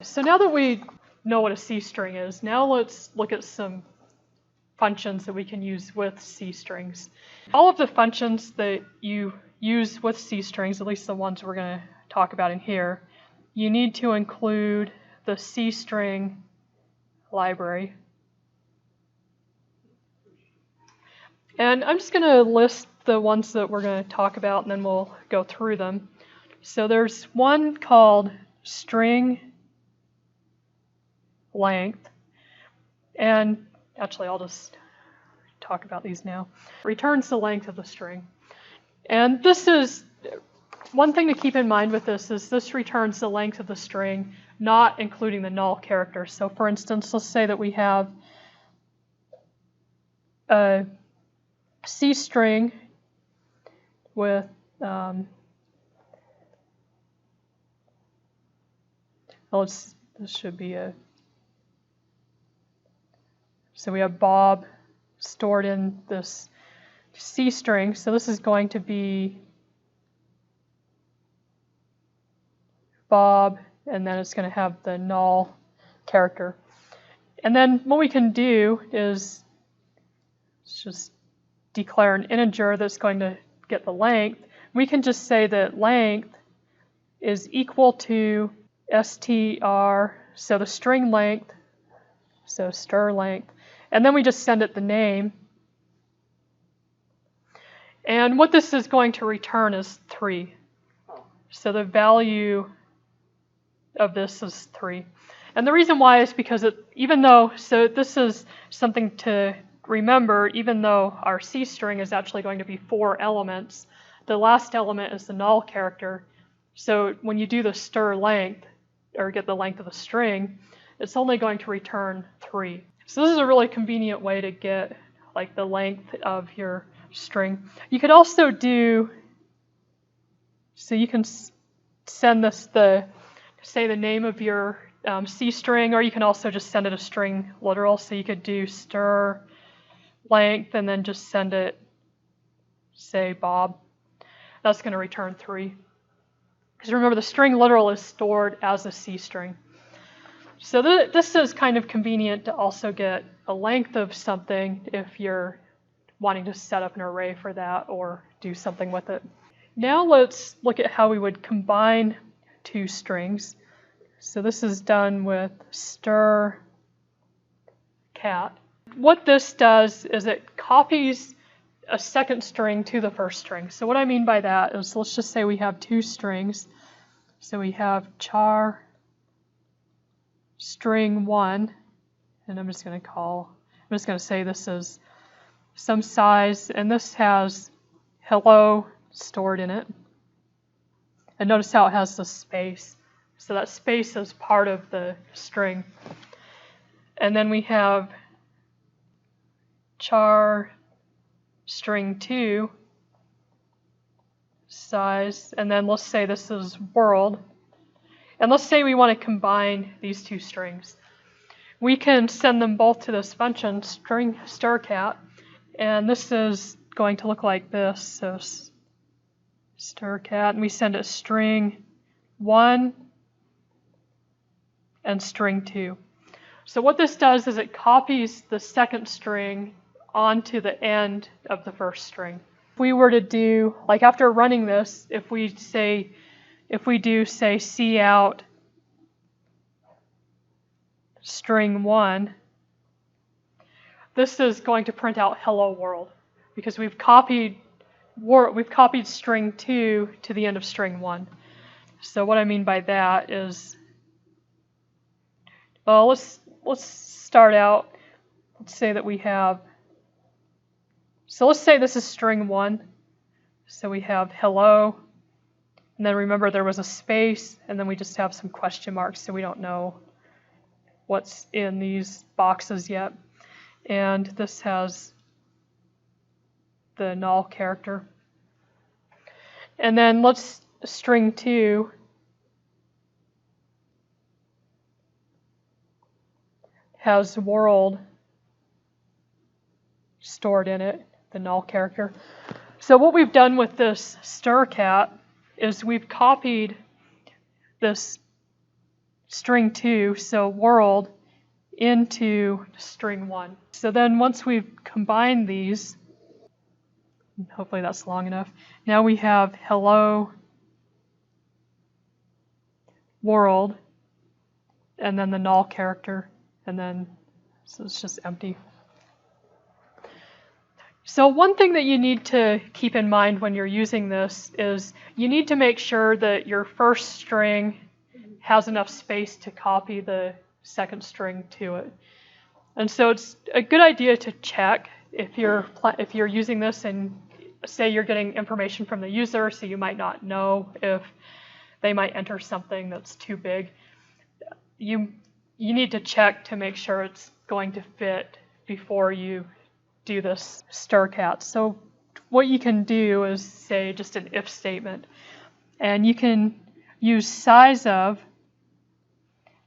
So now that we know what a C string is, now let's look at some functions that we can use with C strings. All of the functions that you use with C strings, at least the ones we're going to talk about in here, you need to include the C string library. And I'm just going to list the ones that we're going to talk about, and then we'll go through them. So there's one called string length, and actually I'll just talk about these now. Returns the length of the string. And this is one thing to keep in mind with this is this returns the length of the string, not including the null character. So for instance, let's say that we have a C string with this should be a, so we have Bob stored in this C string, so this is going to be Bob, and then it's going to have the null character. And then what we can do is just declare an integer that's going to get the length. We can just say that length is equal to str, so the string length, so str length, and then we just send it the name. And what this is going to return is 3. So the value of this is 3. And the reason why is because even though, so this is something to remember, even though our C string is actually going to be 4 elements, the last element is the null character. So when you do the str length, or get the length of the string, it's only going to return 3. So this is a really convenient way to get like the length of your string. You could also do, so you can send this say the name of your C string, or you can also just send it a string literal. So you could do str length and then just send it, say Bob. That's going to return 3. Because remember, the string literal is stored as a C string. So this is kind of convenient to also get a length of something if you're wanting to set up an array for that or do something with it. Now let's look at how we would combine 2 strings. So this is done with str cat. What this does is it copies a second string to the first string. So what I mean by that is, let's just say we have 2 strings. So we have char string 1, and I'm just going to say this is some size, and this has hello stored in it. And notice how it has the space. So that space is part of the string. And then we have char string 2 size, and then let's say this is world. And let's say we want to combine these 2 strings. We can send them both to this function, string strcat, and this is going to look like this. So strcat, and we send it string 1 and string 2. So what this does is it copies the second string onto the end of the first string. If we were to do, like after running this, if we do say cout string 1, this is going to print out hello world because we've copied string 2 to the end of string 1. So what I mean by that is, well, let's start out. Let's say that we have, so let's say this is string 1. So we have hello, and then remember there was a space, and then we just have some question marks, so we don't know what's in these boxes yet. And this has the null character. And then let's string 2 has world stored in it, the null character. So what we've done with this strcat is we've copied this string 2, so world, into string 1. So then once we've combined these, hopefully that's long enough, now we have hello world, and then the null character, and then so it's just empty. So one thing that you need to keep in mind when you're using this is you need to make sure that your first string has enough space to copy the second string to it. And so it's a good idea to check if you're using this and say you're getting information from the user, so you might not know if they might enter something that's too big. You need to check to make sure it's going to fit before you do this strcat. So what you can do is say just an if statement, and you can use size of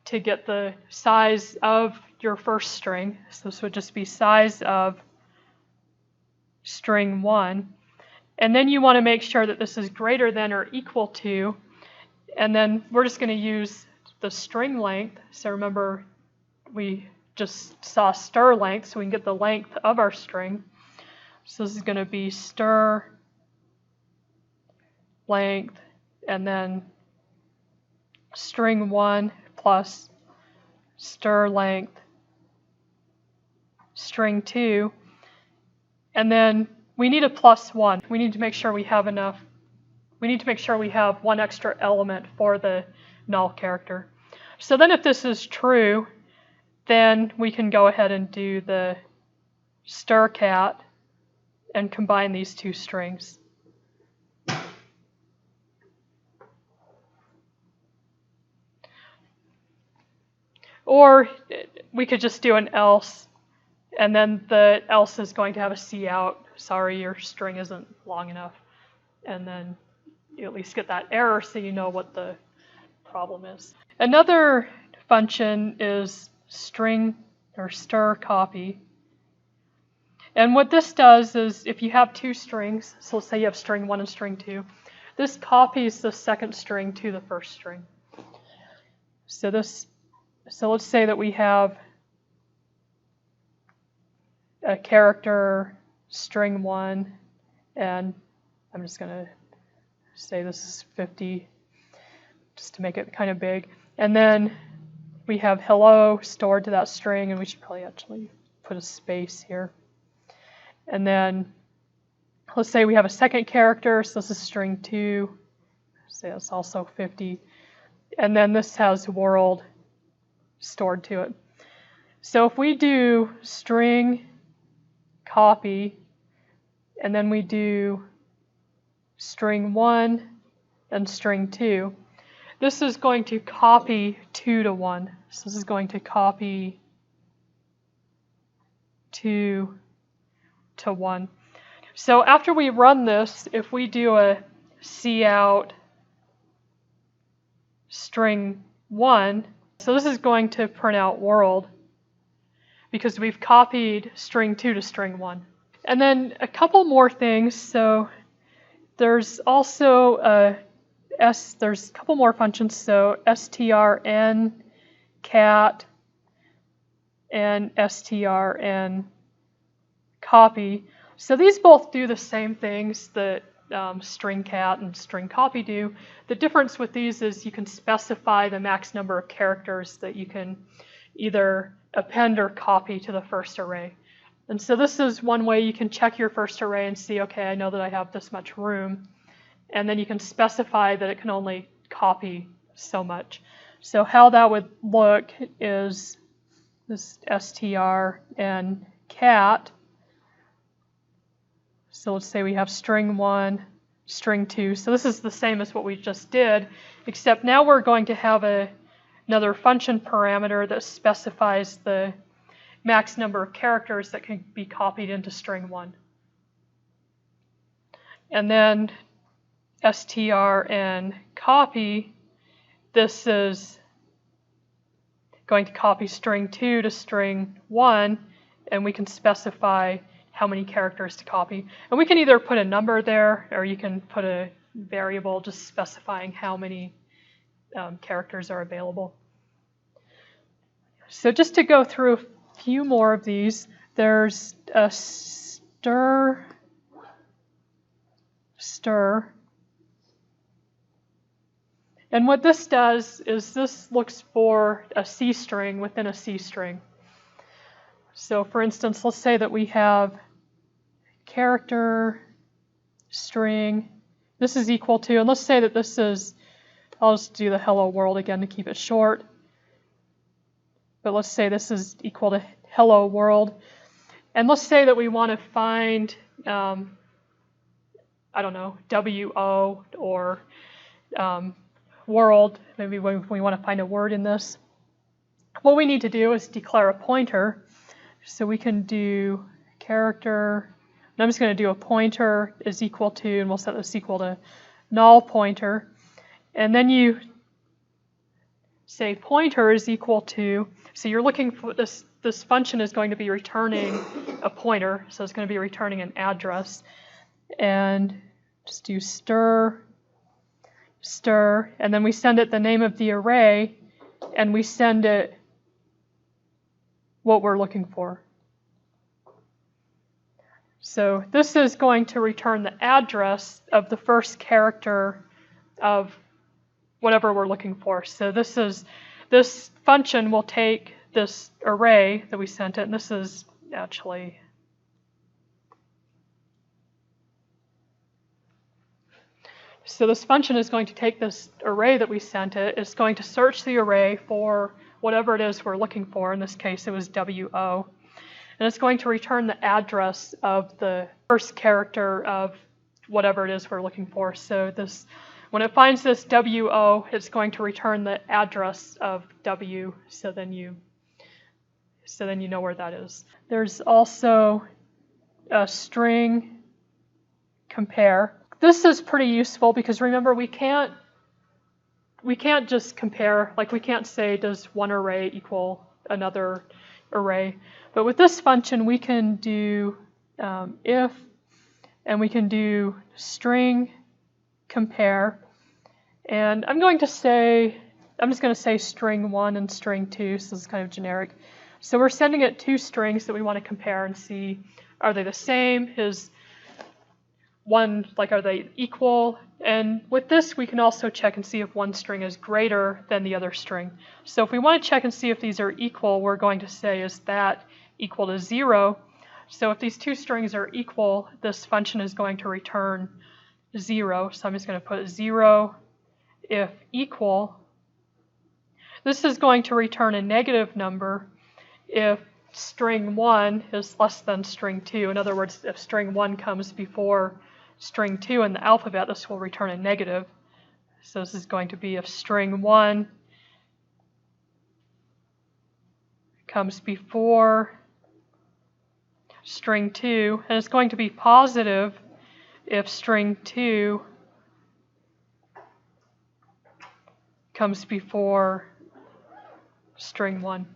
to get the size of your first string. So this would just be size of string 1, and then you want to make sure that this is greater than or equal to, and then we're just going to use the string length. So remember, we just saw stir length, so we can get the length of our string. So this is going to be stir length, and then string 1 plus stir length string 2, and then we need a +1. We need to make sure we have enough. We need to make sure we have one extra element for the null character. So then if this is true, then we can go ahead and do the strcat and combine these two strings. Or we could just do an else, and then the else is going to have a cout. Sorry, your string isn't long enough. And then you at least get that error so you know what the problem is. Another function is string or stir copy. And what this does is if you have two strings, so let's say you have string 1 and string 2, this copies the second string to the first string. So let's say that we have a character string 1, and I'm just going to say this is 50 just to make it kind of big. And then we have hello stored to that string, and we should probably actually put a space here. And then let's say we have a second character, so this is string 2, say that's also 50. And then this has world stored to it. So if we do string copy, and then we do string 1 and string 2, this is going to copy 2 to 1. So this is going to copy 2 to 1. So after we run this, if we do a cout string 1, so this is going to print out world because we've copied string 2 to string 1. And then a couple more things. So there's also there's a couple more functions. So strn cat and strn copy. So these both do the same things that string cat and string copy do. The difference with these is you can specify the max number of characters that you can either append or copy to the first array. And so this is one way you can check your first array and see, okay, I know that I have this much room. And then you can specify that it can only copy so much. So how that would look is this str and cat. So let's say we have string 1, string 2. So this is the same as what we just did, except now we're going to have another function parameter that specifies the max number of characters that can be copied into string 1. And then str and copy, this is going to copy string 2 to string 1, and we can specify how many characters to copy. And we can either put a number there, or you can put a variable just specifying how many characters are available. So just to go through a few more of these, there's a stir. And what this does is this looks for a C string within a C string. So for instance, let's say that we have character string. This is equal to, and let's say that this is, I'll just do the hello world again to keep it short. But let's say this is equal to hello world. And let's say that we want to find, I don't know, WO or world. Maybe we want to find a word in this. What we need to do is declare a pointer. So we can do character, and I'm just going to do a pointer is equal to, and we'll set this equal to null pointer. And then you say pointer is equal to, so you're looking for this function is going to be returning a pointer, so it's going to be returning an address. And just do stir, and then we send it the name of the array, and we send it what we're looking for. So this is going to return the address of the first character of whatever we're looking for. So this function will take this array that we sent it, and this is actually so this function is going to take this array that we sent it, it's going to search the array for whatever it is we're looking for. In this case, it was WO. And it's going to return the address of the first character of whatever it is we're looking for. So this, when it finds this WO, it's going to return the address of W, so then you know where that is. There's also a string compare. This is pretty useful because remember we can't just compare, like we can't say does one array equal another array. But with this function we can do if, and we can do string compare. And I'm just going to say string 1 and string 2, so this is kind of generic. So we're sending it two strings that we want to compare and see, are they the same? Is one, like, are they equal? And with this, we can also check and see if one string is greater than the other string. So if we want to check and see if these are equal, we're going to say, is that equal to 0? So if these two strings are equal, this function is going to return 0. So I'm just going to put 0 if equal. This is going to return a negative number if string 1 is less than string 2. In other words, if string 1 comes before string 2 in the alphabet, this will return a negative. So this is going to be if string 1 comes before string 2, and it's going to be positive if string 2 comes before string 1.